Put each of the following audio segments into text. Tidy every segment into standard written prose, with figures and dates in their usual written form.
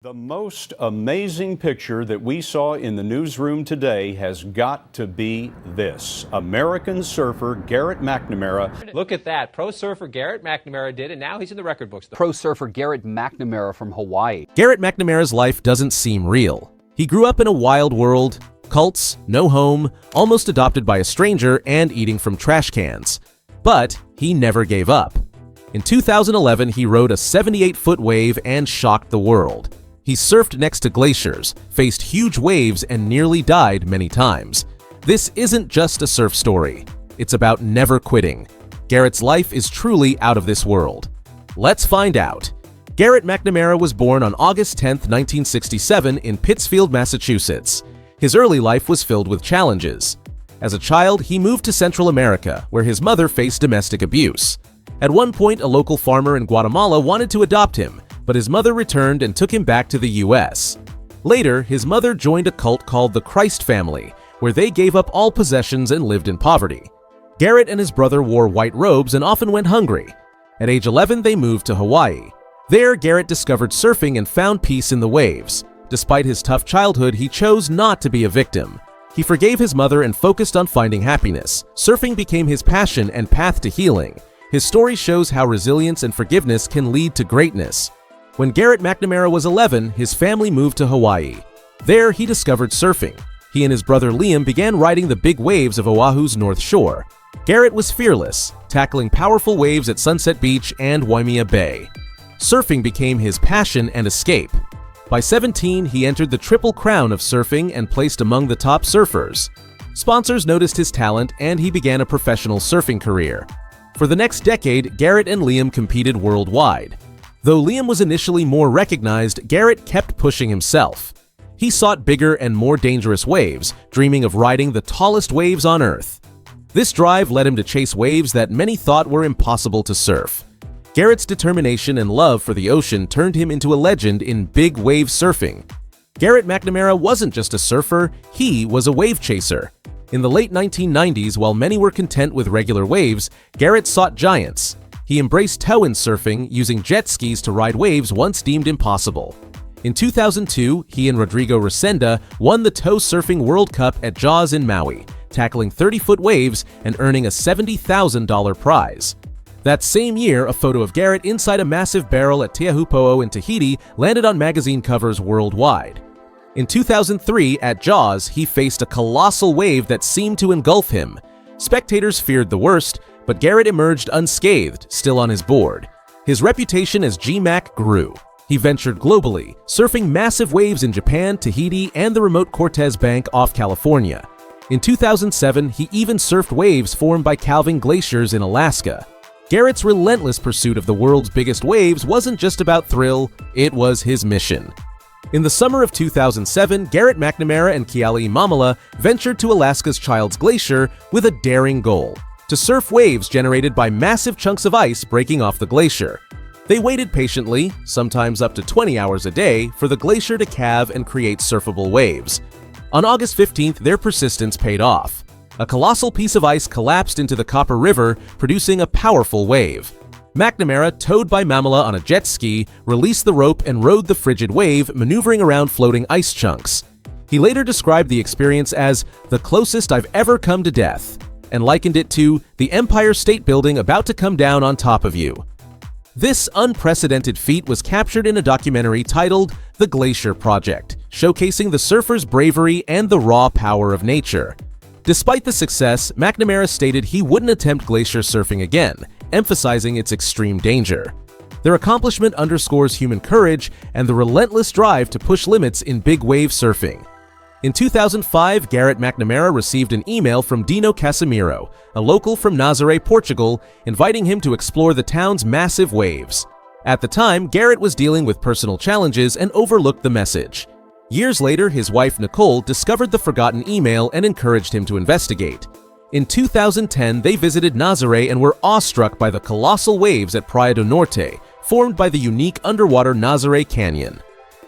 The most amazing picture that we saw in the newsroom today has got to be this. American surfer Garrett McNamara. Look at that. Pro surfer Garrett McNamara did, and now he's in the record books. Pro surfer Garrett McNamara from Hawaii. Garrett McNamara's life doesn't seem real. He grew up in a wild world, cults, no home, almost adopted by a stranger, and eating from trash cans. But he never gave up. In 2011, he rode a 78-foot wave and shocked the world. He surfed next to glaciers, faced huge waves, and nearly died many times. This isn't just a surf story. It's about never quitting. Garrett's life is truly out of this world. Let's find out. Garrett McNamara was born on August 10, 1967 in Pittsfield, Massachusetts. His early life was filled with challenges. As a child, he moved to Central America, where his mother faced domestic abuse. At one point, a local farmer in Guatemala wanted to adopt him, but his mother returned and took him back to the U.S. Later, his mother joined a cult called the Christ family, where they gave up all possessions and lived in poverty. Garrett and his brother wore white robes and often went hungry. At age 11, they moved to Hawaii. There, Garrett discovered surfing and found peace in the waves. Despite his tough childhood, he chose not to be a victim. He forgave his mother and focused on finding happiness. Surfing became his passion and path to healing. His story shows how resilience and forgiveness can lead to greatness. When Garrett McNamara was 11, his family moved to Hawaii. There, he discovered surfing. He and his brother Liam began riding the big waves of Oahu's North Shore. Garrett was fearless, tackling powerful waves at Sunset Beach and Waimea Bay. Surfing became his passion and escape. By 17, he entered the Triple Crown of surfing and placed among the top surfers. Sponsors noticed his talent, and he began a professional surfing career. For the next decade, Garrett and Liam competed worldwide. Though Liam was initially more recognized, Garrett kept pushing himself. He sought bigger and more dangerous waves, dreaming of riding the tallest waves on Earth. This drive led him to chase waves that many thought were impossible to surf. Garrett's determination and love for the ocean turned him into a legend in big wave surfing. Garrett McNamara wasn't just a surfer, he was a wave chaser. In the late 1990s, while many were content with regular waves, Garrett sought giants. He embraced tow-in surfing, using jet skis to ride waves once deemed impossible. In 2002, he and Rodrigo Coxa won the Tow Surfing World Cup at Jaws in Maui, tackling 30-foot waves and earning a $70,000 prize. That same year, a photo of Garrett inside a massive barrel at Teahupo'o in Tahiti landed on magazine covers worldwide. In 2003, at Jaws, he faced a colossal wave that seemed to engulf him. Spectators feared the worst, but Garrett emerged unscathed, still on his board. His reputation as G-Mac grew. He ventured globally, surfing massive waves in Japan, Tahiti, and the remote Cortez Bank off California. In 2007, he even surfed waves formed by calving glaciers in Alaska. Garrett's relentless pursuit of the world's biggest waves wasn't just about thrill, it was his mission. In the summer of 2007, Garrett McNamara and Keali Mamala ventured to Alaska's Childs Glacier with a daring goal: to surf waves generated by massive chunks of ice breaking off the glacier. They waited patiently, sometimes up to 20 hours a day, for the glacier to calve and create surfable waves. On August 15th, their persistence paid off. A colossal piece of ice collapsed into the Copper River, producing a powerful wave. McNamara, towed by Mamala on a jet ski, released the rope and rode the frigid wave, maneuvering around floating ice chunks. He later described the experience as the closest I've ever come to death, and likened it to the Empire State Building about to come down on top of you. This unprecedented feat was captured in a documentary titled The Glacier Project, showcasing the surfer's bravery and the raw power of nature. Despite the success, McNamara stated he wouldn't attempt glacier surfing again, emphasizing its extreme danger. Their accomplishment underscores human courage and the relentless drive to push limits in big wave surfing. In 2005, Garrett McNamara received an email from Dino Casimiro, a local from Nazare, Portugal, inviting him to explore the town's massive waves. At the time, Garrett was dealing with personal challenges and overlooked the message. Years later, his wife Nicole discovered the forgotten email and encouraged him to investigate. In 2010, they visited Nazare and were awestruck by the colossal waves at Praia do Norte, formed by the unique underwater Nazare Canyon.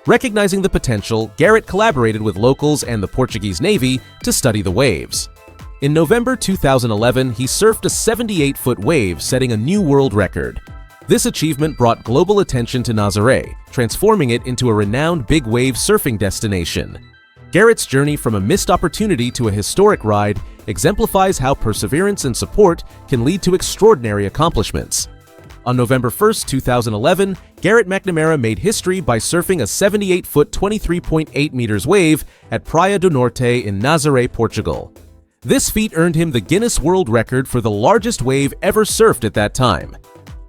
Recognizing the potential, Garrett collaborated with locals and the Portuguese Navy to study the waves. In November 2011, he surfed a 78-foot wave, setting a new world record. This achievement brought global attention to Nazare, transforming it into a renowned big wave surfing destination. Garrett's journey from a missed opportunity to a historic ride exemplifies how perseverance and support can lead to extraordinary accomplishments. On November 1, 2011, Garrett McNamara made history by surfing a 78-foot 23.8 meters wave at Praia do Norte in Nazare, Portugal. This feat earned him the Guinness World Record for the largest wave ever surfed at that time.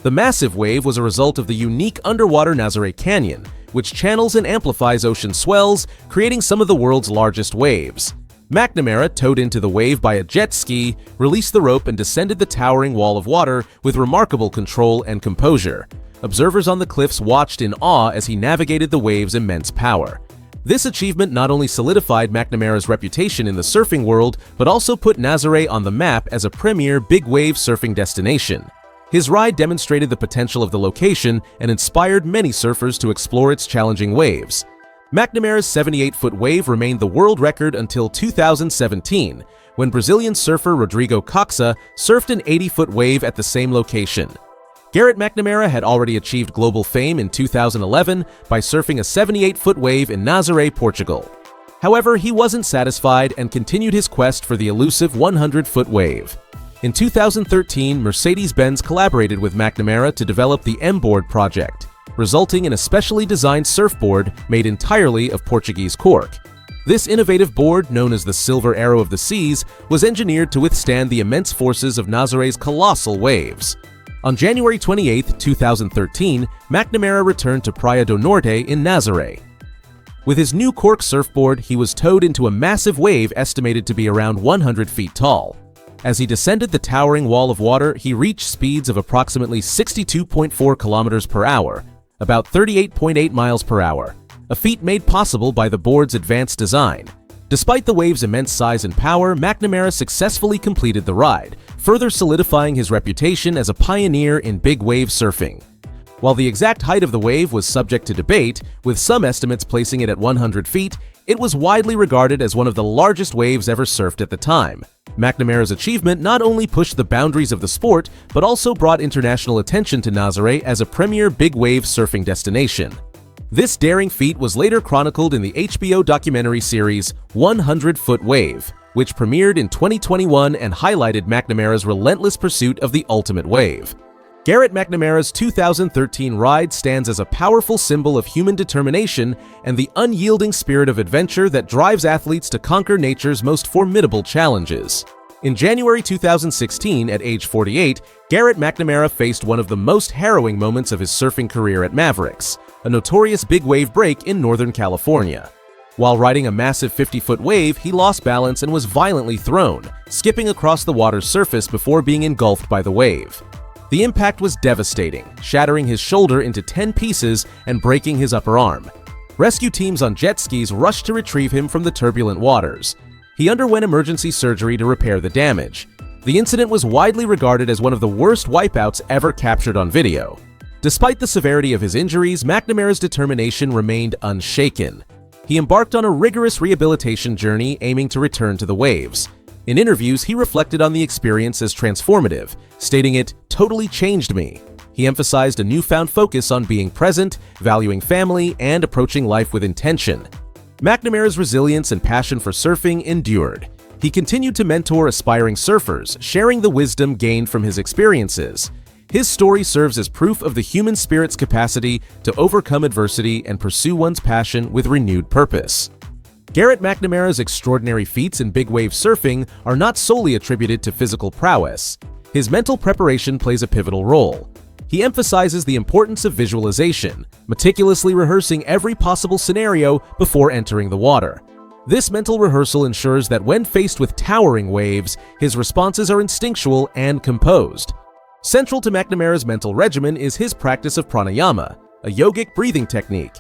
The massive wave was a result of the unique underwater Nazare Canyon, which channels and amplifies ocean swells, creating some of the world's largest waves. McNamara, towed into the wave by a jet ski, released the rope and descended the towering wall of water with remarkable control and composure. Observers on the cliffs watched in awe as he navigated the wave's immense power. This achievement not only solidified McNamara's reputation in the surfing world, but also put Nazare on the map as a premier big wave surfing destination. His ride demonstrated the potential of the location and inspired many surfers to explore its challenging waves. McNamara's 78-foot wave remained the world record until 2017, when Brazilian surfer Rodrigo Coxa surfed an 80-foot wave at the same location. Garrett McNamara had already achieved global fame in 2011 by surfing a 78-foot wave in Nazare, Portugal. However, he wasn't satisfied and continued his quest for the elusive 100-foot wave. In 2013, Mercedes-Benz collaborated with McNamara to develop the M-Board project, resulting in a specially designed surfboard made entirely of Portuguese cork. This innovative board, known as the Silver Arrow of the Seas, was engineered to withstand the immense forces of Nazare's colossal waves. On January 28, 2013, McNamara returned to Praia do Norte in Nazare. With his new cork surfboard, he was towed into a massive wave estimated to be around 100 feet tall. As he descended the towering wall of water, he reached speeds of approximately 62.4 kilometers per hour, about 38.8 miles per hour, a feat made possible by the board's advanced design. Despite the wave's immense size and power, McNamara successfully completed the ride, further solidifying his reputation as a pioneer in big wave surfing. While the exact height of the wave was subject to debate, with some estimates placing it at 100 feet, it was widely regarded as one of the largest waves ever surfed at the time. McNamara's achievement not only pushed the boundaries of the sport, but also brought international attention to Nazare as a premier big wave surfing destination. This daring feat was later chronicled in the HBO documentary series 100-Foot Wave, which premiered in 2021 and highlighted McNamara's relentless pursuit of the ultimate wave. Garrett McNamara's 2013 ride stands as a powerful symbol of human determination and the unyielding spirit of adventure that drives athletes to conquer nature's most formidable challenges. In January 2016, at age 48, Garrett McNamara faced one of the most harrowing moments of his surfing career at Mavericks, a notorious big wave break in Northern California. While riding a massive 50-foot wave, he lost balance and was violently thrown, skipping across the water's surface before being engulfed by the wave. The impact was devastating, shattering his shoulder into 10 pieces and breaking his upper arm. Rescue teams on jet skis rushed to retrieve him from the turbulent waters. He underwent emergency surgery to repair the damage. The incident was widely regarded as one of the worst wipeouts ever captured on video. Despite the severity of his injuries, McNamara's determination remained unshaken. He embarked on a rigorous rehabilitation journey aiming to return to the waves. In interviews, he reflected on the experience as transformative, stating it totally changed me. He emphasized a newfound focus on being present, valuing family, and approaching life with intention. McNamara's resilience and passion for surfing endured. He continued to mentor aspiring surfers, sharing the wisdom gained from his experiences. His story serves as proof of the human spirit's capacity to overcome adversity and pursue one's passion with renewed purpose. Garrett McNamara's extraordinary feats in big wave surfing are not solely attributed to physical prowess. His mental preparation plays a pivotal role. He emphasizes the importance of visualization, meticulously rehearsing every possible scenario before entering the water. This mental rehearsal ensures that when faced with towering waves, his responses are instinctual and composed. Central to McNamara's mental regimen is his practice of pranayama, a yogic breathing technique.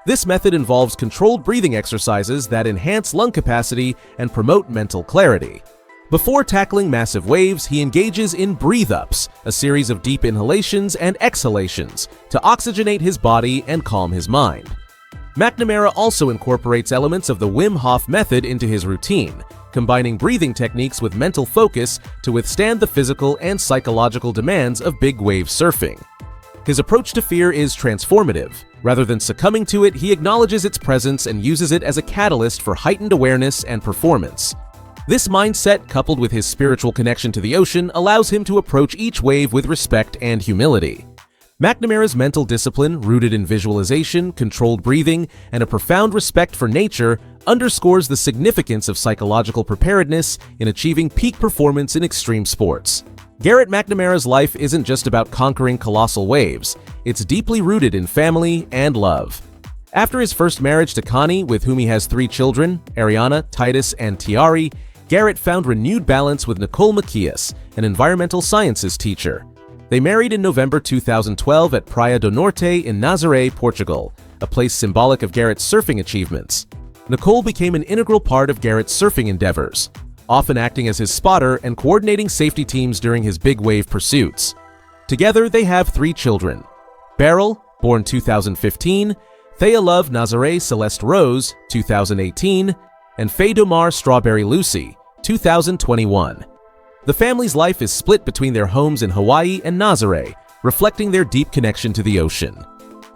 This method involves controlled breathing exercises that enhance lung capacity and promote mental clarity. Before tackling massive waves, he engages in breathe-ups, a series of deep inhalations and exhalations, to oxygenate his body and calm his mind. McNamara also incorporates elements of the Wim Hof method into his routine, combining breathing techniques with mental focus to withstand the physical and psychological demands of big wave surfing. His approach to fear is transformative. Rather than succumbing to it, he acknowledges its presence and uses it as a catalyst for heightened awareness and performance. This mindset, coupled with his spiritual connection to the ocean, allows him to approach each wave with respect and humility. McNamara's mental discipline, rooted in visualization, controlled breathing, and a profound respect for nature, underscores the significance of psychological preparedness in achieving peak performance in extreme sports. Garrett McNamara's life isn't just about conquering colossal waves, it's deeply rooted in family and love. After his first marriage to Connie, with whom he has 3 children, Ariana, Titus, and Tiari, Garrett found renewed balance with Nicole Macias, an environmental sciences teacher. They married in November 2012 at Praia do Norte in Nazare, Portugal, a place symbolic of Garrett's surfing achievements. Nicole became an integral part of Garrett's surfing endeavors, often acting as his spotter and coordinating safety teams during his big wave pursuits. Together, they have 3 children: Beryl, born 2015, Thea Love Nazare Celeste Rose, 2018, and Faye Domar Strawberry Lucy, 2021. The family's life is split between their homes in Hawaii and Nazare, reflecting their deep connection to the ocean.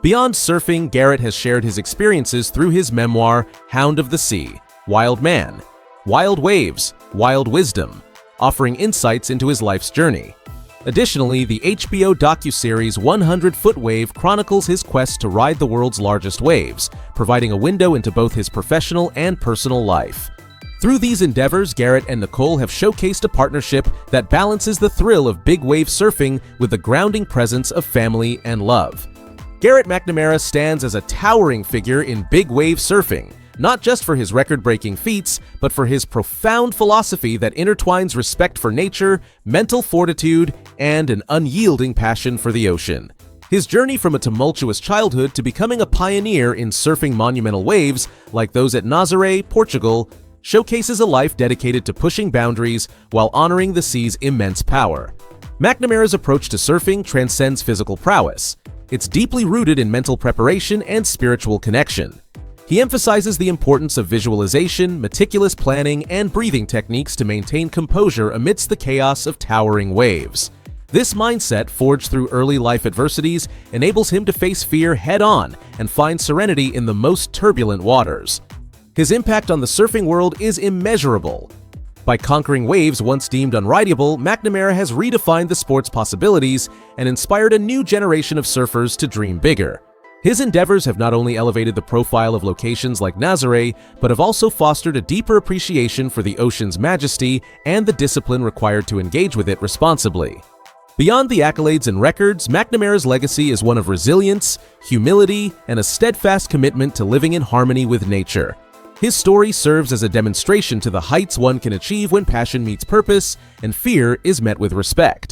Beyond surfing, Garrett has shared his experiences through his memoir, Hound of the Sea, Wild Man, Wild Waves, Wild Wisdom, offering insights into his life's journey. Additionally, the HBO docuseries 100 Foot Wave chronicles his quest to ride the world's largest waves, providing a window into both his professional and personal life. Through these endeavors, Garrett and Nicole have showcased a partnership that balances the thrill of big wave surfing with the grounding presence of family and love. Garrett McNamara stands as a towering figure in big wave surfing, not just for his record-breaking feats, but for his profound philosophy that intertwines respect for nature, mental fortitude, and an unyielding passion for the ocean. His journey from a tumultuous childhood to becoming a pioneer in surfing monumental waves, like those at Nazare, Portugal, showcases a life dedicated to pushing boundaries while honoring the sea's immense power. McNamara's approach to surfing transcends physical prowess. It's deeply rooted in mental preparation and spiritual connection. He emphasizes the importance of visualization, meticulous planning, and breathing techniques to maintain composure amidst the chaos of towering waves. This mindset, forged through early life adversities, enables him to face fear head-on and find serenity in the most turbulent waters. His impact on the surfing world is immeasurable. By conquering waves once deemed unrideable, McNamara has redefined the sport's possibilities and inspired a new generation of surfers to dream bigger. His endeavors have not only elevated the profile of locations like Nazare, but have also fostered a deeper appreciation for the ocean's majesty and the discipline required to engage with it responsibly. Beyond the accolades and records, McNamara's legacy is one of resilience, humility, and a steadfast commitment to living in harmony with nature. His story serves as a demonstration to the heights one can achieve when passion meets purpose and fear is met with respect.